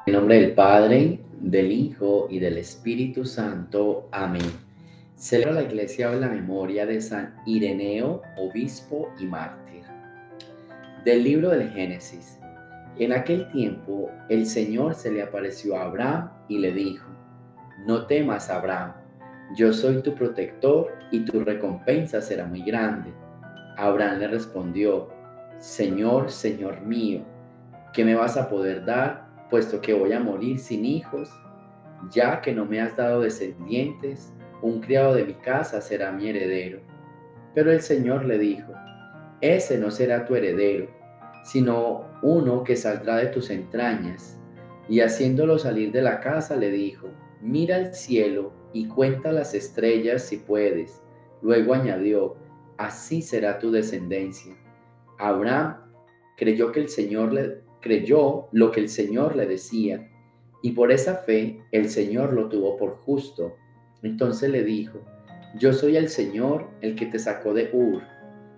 En nombre del Padre, del Hijo y del Espíritu Santo. Amén. Celebra la Iglesia hoy la memoria de San Ireneo, obispo y mártir. Del libro del Génesis. En aquel tiempo, el Señor se le apareció a Abraham y le dijo: No temas, Abraham, yo soy tu protector y tu recompensa será muy grande. Abraham le respondió: Señor, Señor mío, ¿qué me vas a poder dar, puesto que voy a morir sin hijos? Ya que no me has dado descendientes, un criado de mi casa será mi heredero. Pero el Señor le dijo: Ese no será tu heredero, sino uno que saldrá de tus entrañas. Y haciéndolo salir de la casa le dijo: Mira al cielo y cuenta las estrellas si puedes. Luego añadió: Así será tu descendencia. Abraham creyó lo que el Señor le decía, y por esa fe el Señor lo tuvo por justo. Entonces le dijo: Yo soy el Señor, el que te sacó de Ur,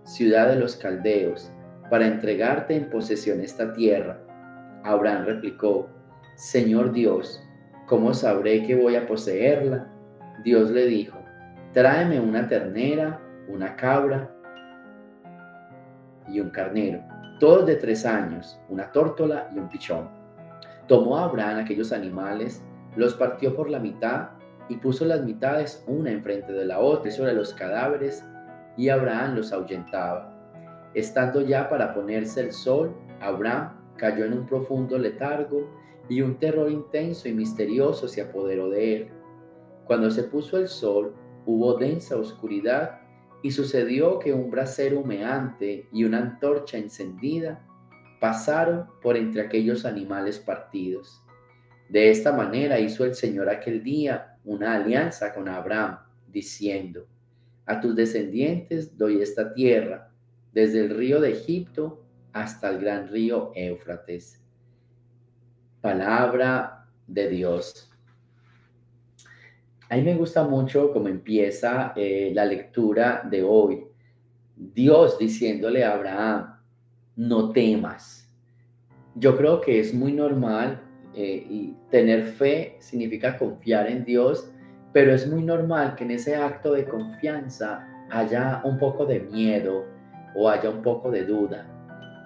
ciudad de los caldeos, para entregarte en posesión esta tierra. Abraham replicó: Señor Dios, ¿cómo sabré que voy a poseerla? Dios le dijo: Tráeme una ternera, una cabra y un carnero, todos de 3 años, una tórtola y un pichón. Tomó a Abraham aquellos animales, los partió por la mitad y puso las mitades una enfrente de la otra sobre los cadáveres, y Abraham los ahuyentaba. Estando ya para ponerse el sol, Abraham cayó en un profundo letargo, y un terror intenso y misterioso se apoderó de él. Cuando se puso el sol, hubo densa oscuridad, y sucedió que un brasero humeante y una antorcha encendida pasaron por entre aquellos animales partidos. De esta manera hizo el Señor aquel día una alianza con Abraham, diciendo: A tus descendientes doy esta tierra, desde el río de Egipto hasta el gran río Éufrates. Palabra de Dios. A mí me gusta mucho cómo empieza la lectura de hoy. Dios diciéndole a Abraham: No temas. Yo creo que es muy normal, y tener fe significa confiar en Dios, pero es muy normal que en ese acto de confianza haya un poco de miedo o haya un poco de duda,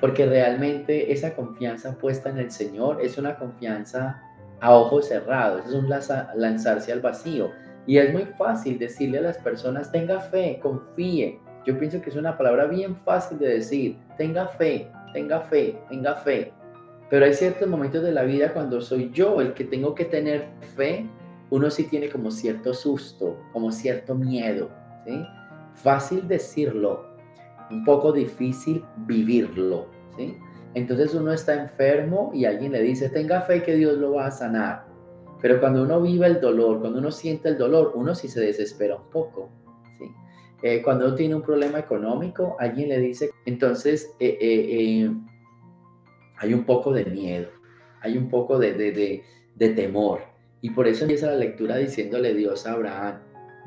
porque realmente esa confianza puesta en el Señor es una confianza a ojos cerrados, es un lanzarse al vacío. Y es muy fácil decirle a las personas: tenga fe, confíe. Yo pienso que es una palabra bien fácil de decir: tenga fe, tenga fe, tenga fe. Pero hay ciertos momentos de la vida cuando soy yo el que tengo que tener fe, uno sí tiene como cierto susto, como cierto miedo, ¿sí? Fácil decirlo, un poco difícil vivirlo, ¿sí? Entonces uno está enfermo y alguien le dice: tenga fe que Dios lo va a sanar. Pero cuando uno vive el dolor, cuando uno siente el dolor, uno sí se desespera un poco, ¿sí? Cuando uno tiene un problema económico, alguien le dice, entonces hay un poco de miedo, hay un poco de temor. Y por eso empieza la lectura diciéndole Dios a Abraham: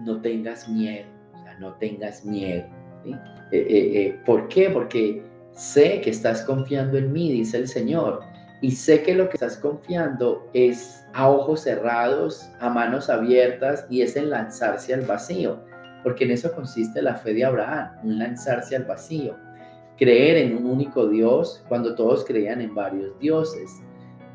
no tengas miedo, o sea, no tengas miedo, ¿sí? ¿Por qué? Porque sé que estás confiando en mí, dice el Señor, y sé que lo que estás confiando es a ojos cerrados, a manos abiertas, y es en lanzarse al vacío, porque en eso consiste la fe de Abraham, un lanzarse al vacío. Creer en un único Dios cuando todos creían en varios dioses.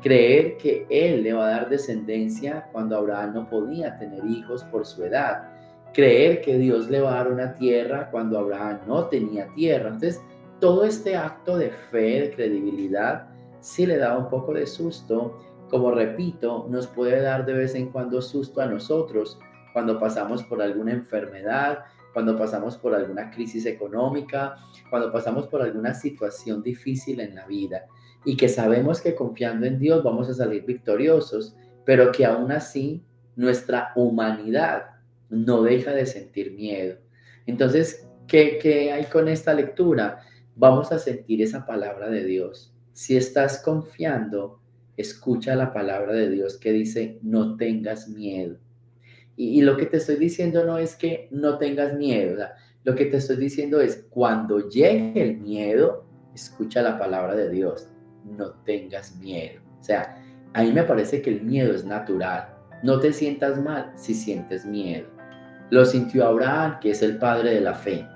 Creer que Él le va a dar descendencia cuando Abraham no podía tener hijos por su edad. Creer que Dios le va a dar una tierra cuando Abraham no tenía tierra. Entonces, todo este acto de fe, de credibilidad, sí le da un poco de susto. Como repito, nos puede dar de vez en cuando susto a nosotros cuando pasamos por alguna enfermedad, cuando pasamos por alguna crisis económica, cuando pasamos por alguna situación difícil en la vida, y que sabemos que confiando en Dios vamos a salir victoriosos, pero que aún así nuestra humanidad no deja de sentir miedo. Entonces, ¿qué hay con esta lectura? Vamos a sentir esa palabra de Dios. Si estás confiando, escucha la palabra de Dios que dice: no tengas miedo. Y lo que te estoy diciendo no es que no tengas miedo, o sea, lo que te estoy diciendo es: cuando llegue el miedo, escucha la palabra de Dios, no tengas miedo. O sea, A mí me parece que el miedo es natural. No te sientas mal si sientes miedo. Lo sintió Abraham, que es el padre de la fe.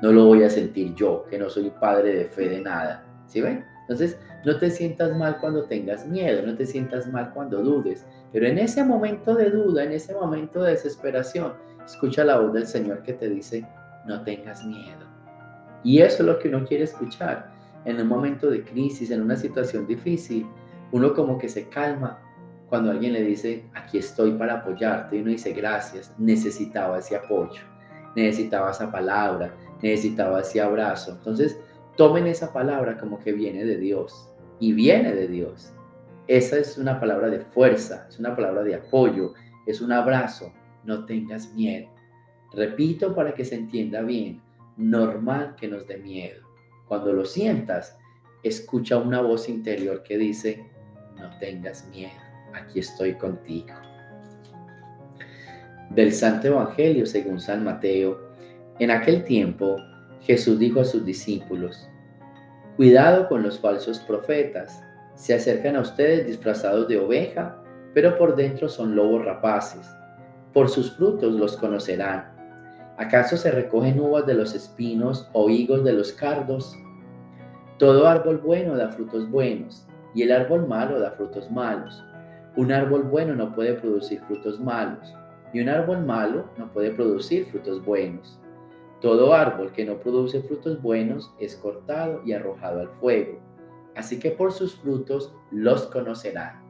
No lo voy a sentir yo, que no soy padre de fe de nada. ¿Sí ven? Entonces, no te sientas mal cuando tengas miedo, no te sientas mal cuando dudes. Pero en ese momento de duda, en ese momento de desesperación, escucha la voz del Señor que te dice, no tengas miedo. Y eso es lo que uno quiere escuchar. En un momento de crisis, en una situación difícil, uno como que se calma cuando alguien le dice, aquí estoy para apoyarte. Y uno dice, gracias, necesitaba ese apoyo, necesitaba esa palabra, necesitaba ese abrazo. Entonces, tomen esa palabra como que viene de Dios y viene de Dios. Esa es una palabra de fuerza, es una palabra de apoyo, es un abrazo. No tengas miedo. Repito para que se entienda bien, normal que nos dé miedo. Cuando lo sientas, escucha una voz interior que dice, no tengas miedo, aquí estoy contigo. Del Santo Evangelio según San Mateo, en aquel tiempo Jesús dijo a sus discípulos, cuidado con los falsos profetas, se acercan a ustedes disfrazados de oveja, pero por dentro son lobos rapaces. Por sus frutos los conocerán. ¿Acaso se recogen uvas de los espinos o higos de los cardos? Todo árbol bueno da frutos buenos, y el árbol malo da frutos malos. Un árbol bueno no puede producir frutos malos, y un árbol malo no puede producir frutos buenos. Todo árbol que no produce frutos buenos es cortado y arrojado al fuego. Así que por sus frutos los conocerán.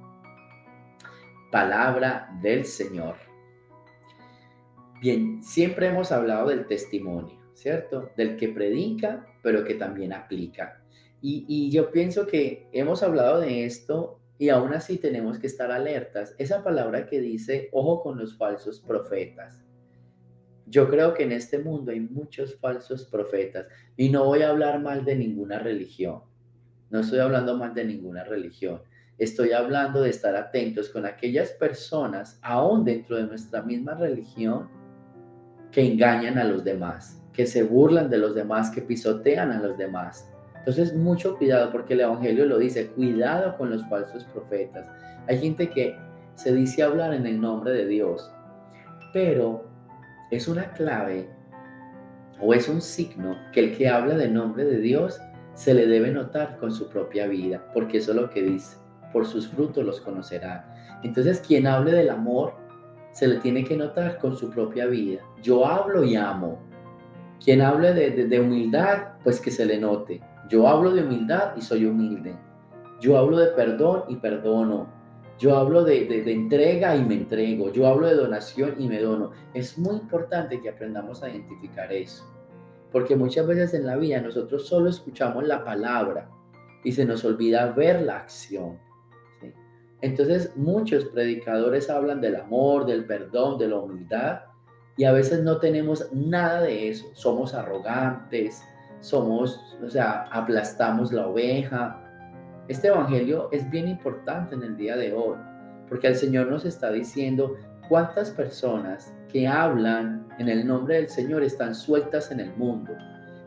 Palabra del Señor. Bien, siempre hemos hablado del testimonio, ¿cierto? Del que predica, pero que también aplica. Y yo pienso que hemos hablado de esto y aún así tenemos que estar alertas. Esa palabra que dice, ojo con los falsos profetas. Yo creo que en este mundo hay muchos falsos profetas y no voy a hablar mal de ninguna religión. No estoy hablando mal de ninguna religión. Estoy hablando de estar atentos con aquellas personas, aún dentro de nuestra misma religión, que engañan a los demás, que se burlan de los demás, que pisotean a los demás. Entonces, mucho cuidado, porque el Evangelio lo dice, cuidado con los falsos profetas. Hay gente que se dice hablar en el nombre de Dios, pero es una clave o es un signo que el que habla del nombre de Dios se le debe notar con su propia vida, porque eso es lo que dice, por sus frutos los conocerán. Entonces, quien hable del amor se le tiene que notar con su propia vida. Yo hablo y amo. Quien hable de humildad, pues que se le note. Yo hablo de humildad y soy humilde. Yo hablo de perdón y perdono. Yo hablo de entrega y me entrego. Yo hablo de donación y me dono. Es muy importante que aprendamos a identificar eso. Porque muchas veces en la vida nosotros solo escuchamos la palabra y se nos olvida ver la acción. ¿Sí? Entonces muchos predicadores hablan del amor, del perdón, de la humildad y a veces no tenemos nada de eso. Somos arrogantes, aplastamos la oveja. Este evangelio es bien importante en el día de hoy, porque el Señor nos está diciendo cuántas personas que hablan en el nombre del Señor están sueltas en el mundo,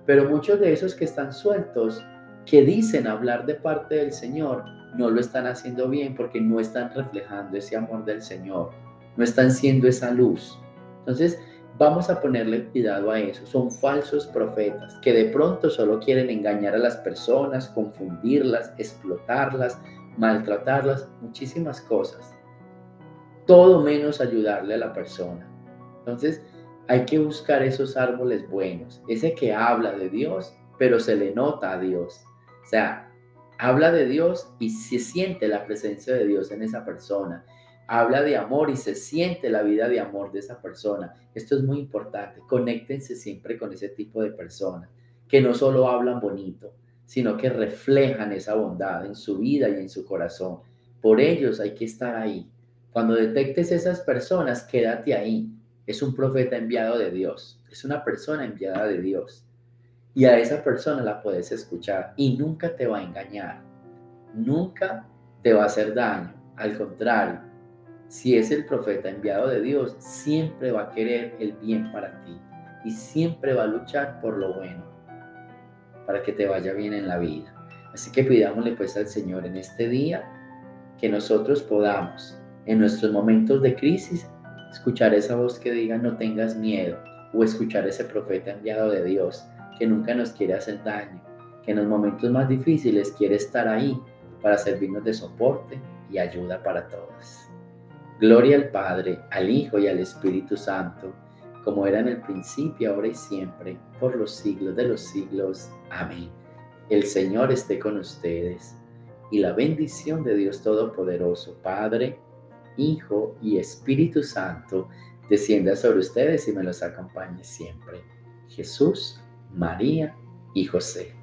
pero muchos de esos que están sueltos, que dicen hablar de parte del Señor, no lo están haciendo bien porque no están reflejando ese amor del Señor, no están siendo esa luz. Entonces, vamos a ponerle cuidado a eso. Son falsos profetas que de pronto solo quieren engañar a las personas, confundirlas, explotarlas, maltratarlas, muchísimas cosas. Todo menos ayudarle a la persona. Entonces, hay que buscar esos árboles buenos, ese que habla de Dios, pero se le nota a Dios. O sea, habla de Dios y se siente la presencia de Dios en esa persona. Habla de amor y se siente la vida de amor de esa persona. Esto es muy importante. Conéctense siempre con ese tipo de personas que no solo hablan bonito, sino que reflejan esa bondad en su vida y en su corazón. Por ellos hay que estar ahí. Cuando detectes esas personas, quédate ahí. Es un profeta enviado de Dios. Es una persona enviada de Dios. Y a esa persona la puedes escuchar y nunca te va a engañar. Nunca te va a hacer daño. Al contrario, si es el profeta enviado de Dios, siempre va a querer el bien para ti y siempre va a luchar por lo bueno, para que te vaya bien en la vida. Así que pidámosle pues al Señor en este día que nosotros podamos, en nuestros momentos de crisis, escuchar esa voz que diga no tengas miedo, o escuchar ese profeta enviado de Dios que nunca nos quiere hacer daño, que en los momentos más difíciles quiere estar ahí para servirnos de soporte y ayuda para todos. Gloria al Padre, al Hijo y al Espíritu Santo, como era en el principio, ahora y siempre, por los siglos de los siglos. Amén. El Señor esté con ustedes, y la bendición de Dios Todopoderoso, Padre, Hijo y Espíritu Santo, descienda sobre ustedes y me los acompañe siempre. Jesús, María y José.